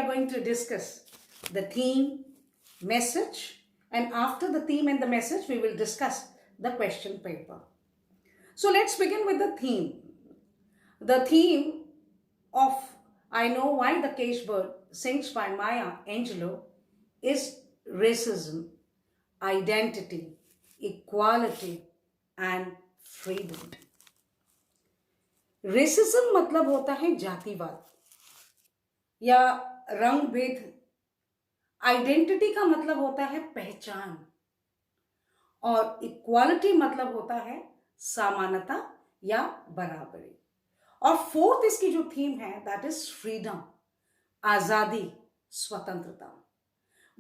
are going to discuss the theme, message, and after the theme and the message, we will discuss the question paper. So let's begin with the theme. The theme of I Know Why the Caged Bird Sings by Maya Angelou is racism, identity, equality and freedom. Racism मतलब होता है जातिवाद या रंग भेद. Identity का मतलब होता है पहचान और इक्वालिटी मतलब होता है समानता या बराबरी. और फोर्थ इसकी जो थीम है दैट इज फ्रीडम, आजादी, स्वतंत्रता.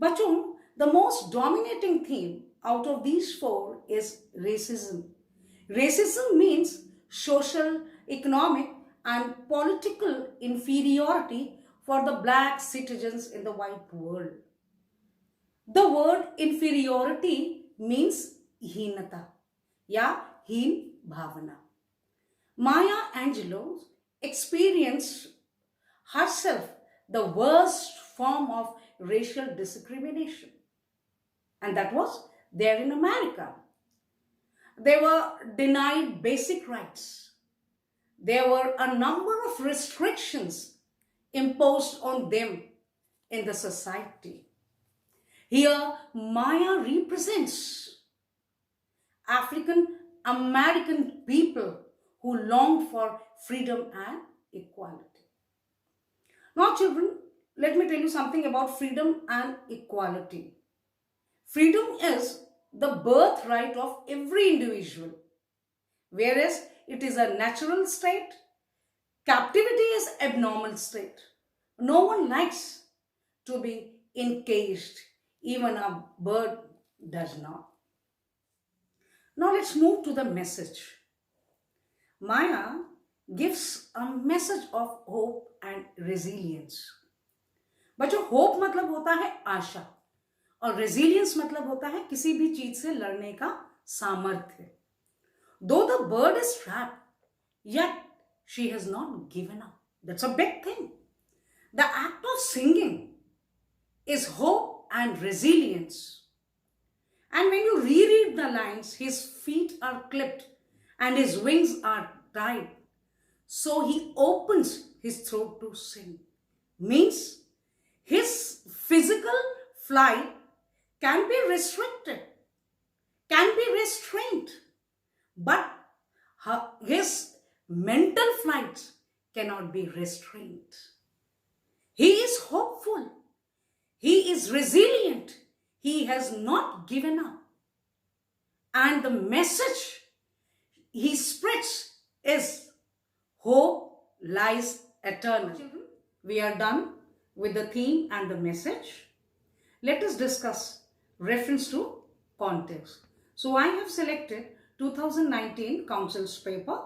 बच्चों, the most dominating theme out of these four is racism. Racism means social, economic and political inferiority for the black citizens in the white world. The word inferiority means हीनता या हीन भावना. Maya Angelou experienced herself the worst form of racial discrimination, and that was there in America. They were denied basic rights. There were a number of restrictions imposed on them in the society. Here, Maya represents African American people who long for freedom and equality. Now, children, let me tell you something about freedom and equality. Freedom is the birthright of every individual, whereas it is a natural state. Captivity is abnormal state. No one likes to be encaged. Even a bird does not. Now let's move to the message. Maya gives a message of hope and resilience. बच्चों, hope मतलब होता है आशा और resilience मतलब होता है किसी भी चीज से लड़ने का सामर्थ्य. Though the bird is trapped, yet she has not given up. That's a big thing. The act of singing is hope and resilience. And when you reread the lines, his feet are clipped and his wings are tied, so he opens his throat to sing. Means his physical flight can be restricted, can be restrained, but his mental flight cannot be restrained. He is hopeful. He is resilient. He has not given up. And the message he spreads is hope lies eternal. We are done with the theme and the message. Let us discuss reference to context. So I have selected 2019 Council's paper.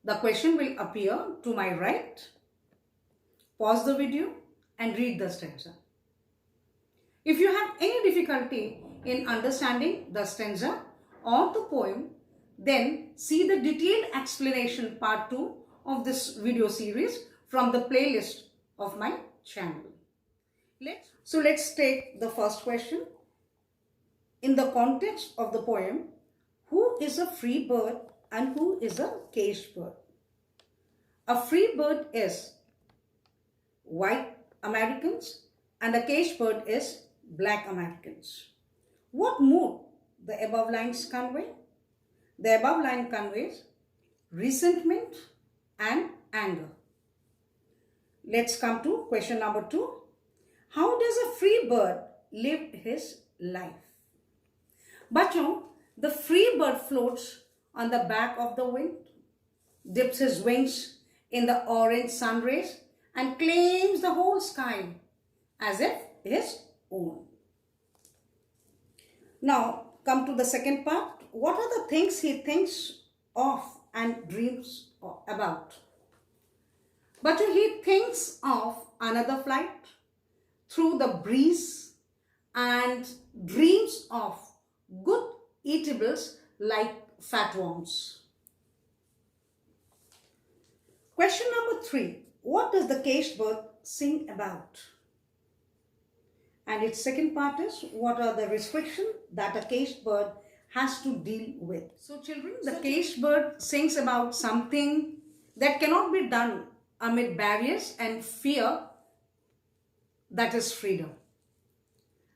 The question will appear to my right. Pause the video and read the stanza. If you have any difficulty in understanding the stanza or the poem, then see the detailed explanation part 2 of this video series from the playlist of my channel. Let's take the first question. In the context of the poem, who is a free bird and who is a caged bird? A free bird is white Americans and a caged bird is black Americans. What mood the above lines convey? The above line conveys resentment and anger. Let's come to question number 2. How does a free bird live his life? Bachon, the free bird floats on the back of the wind, dips his wings in the orange sun rays and claims the whole sky as if his own. Now come to the second part. What are the things he thinks of and dreams about? But he thinks of another flight through the breeze and dreams of good eatables like fat worms. Question number 3. What does the caged bird sing about? And its second part is, what are the restrictions that a caged bird has to deal with? So children, the caged bird sings about something that cannot be done amid barriers and fear, that is freedom.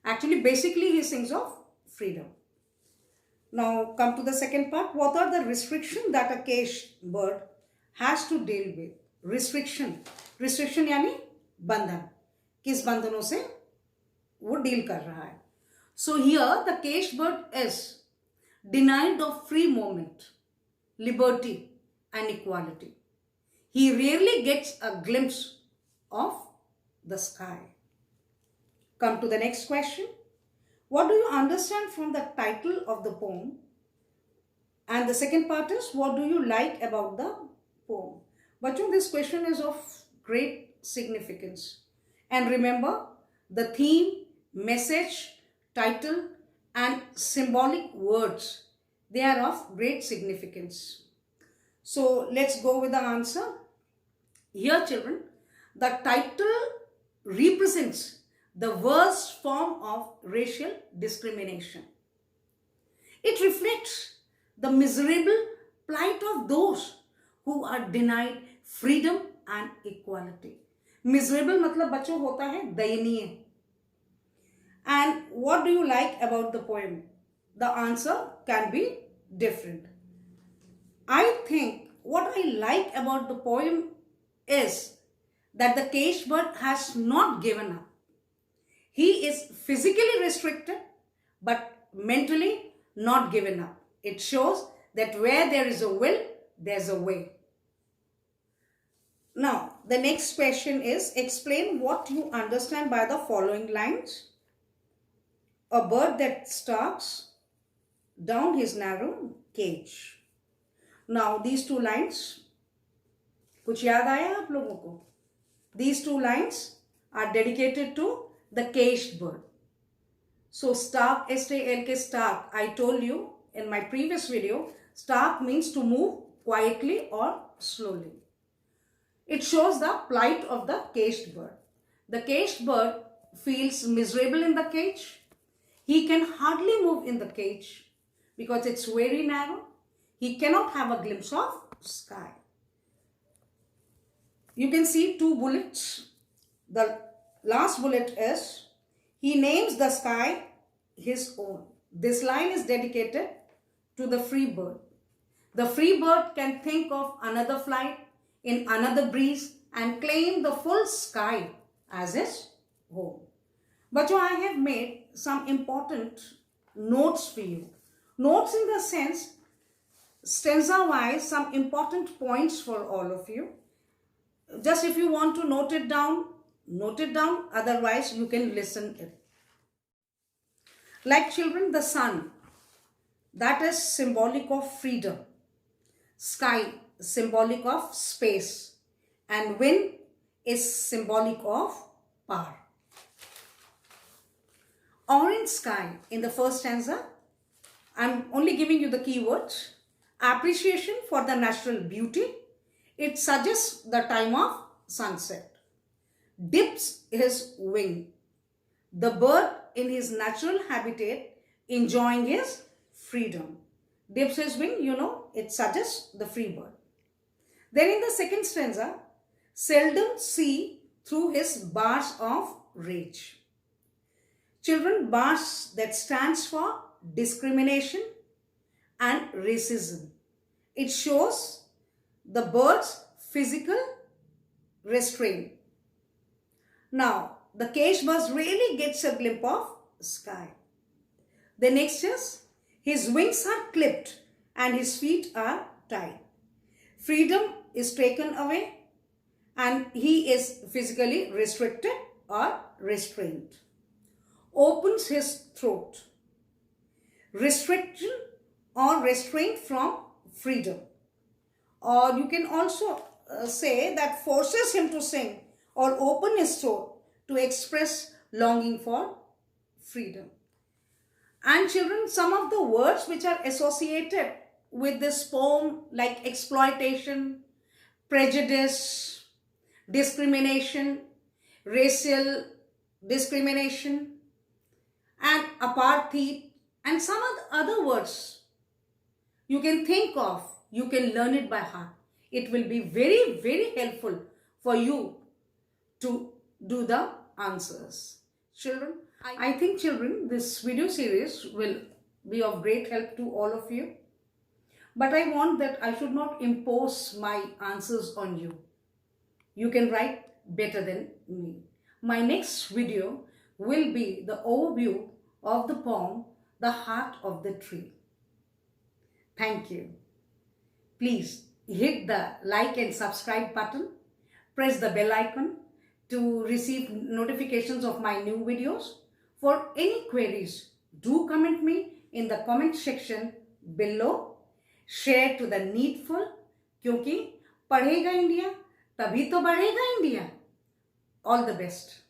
Actually, basically he sings of freedom. Now come to the second part. What are the restrictions that a caged bird has to deal with? Restriction यानी बंधन, किस बंधनों से वो deal कर रहा है. So here the caged bird is denied of free movement, liberty and equality. He rarely gets a glimpse of the sky. Come to the next question. What do you understand from the title of the poem? And the second part is, what do you like about the poem? Bachon, this question is of great significance. And remember, the theme, message, title and symbolic words, they are of great significance. So let's go with the answer. Here children, the title represents the worst form of racial discrimination. It reflects the miserable plight of those who are denied freedom and equality. Miserable मतलब बच्चों होता है दयनीय. And what do you like about the poem? The answer can be different. I think what I like about the poem is that the caged bird has not given up. He is physically restricted but mentally not given up. It shows that where there is a will, there's a way. Now, the next question is, explain what you understand by the following lines. A bird that stalks down his narrow cage. Now, these two lines, कुछ याद आया आप लोगों को? These two lines are dedicated to the caged bird. So, stark, S-T-A-L-K, stark, I told you in my previous video, stark means to move quietly or slowly. It shows the plight of the caged bird. The caged bird feels miserable in the cage. He can hardly move in the cage because it's very narrow. He cannot have a glimpse of sky. You can see two bullets. The last bullet is, he names the sky his own. This line is dedicated to the free bird. The free bird can think of another flight in another breeze and claim the full sky as his home. But I have made some important notes for you. Notes in the sense, stanza-wise, some important points for all of you. Just if you want to note it down, otherwise you can listen it. Like children, the sun, that is symbolic of freedom. Sky, symbolic of space. And wind is symbolic of power. Orange sky in the first stanza, I'm only giving you the keywords. Appreciation for the natural beauty. It suggests the time of sunset. Dips his wing. The bird in his natural habitat enjoying his freedom. Dips his wing, you know, it suggests the free bird. Then in the second stanza, seldom see through his bars of rage. Children, bars that stands for discrimination and racism. It shows the bird's physical restraint. Now, the caged bird really gets a glimpse of sky. The next is, his wings are clipped and his feet are tied. Freedom is taken away and he is physically restricted or restrained. Opens his throat. Restriction or restraint from freedom. Or you can also say that forces him to sing or open his throat to express longing for freedom. And children, some of the words which are associated with this poem, like exploitation, prejudice, discrimination, racial discrimination, and apartheid and some other words you can think of, you can learn it by heart. It will be very, very helpful for you to do the answers. Children, I think children, this video series will be of great help to all of you. But I want that I should not impose my answers on you. You can write better than me. My next video will be the overview of the poem, The Heart of the Tree. Thank you. Please hit the like and subscribe button. Press the bell icon to receive notifications of my new videos. For any queries, do comment me in the comment section below. Share to the needful, क्योंकि पढ़ेगा India तभी तो बढ़ेगा India. All the best.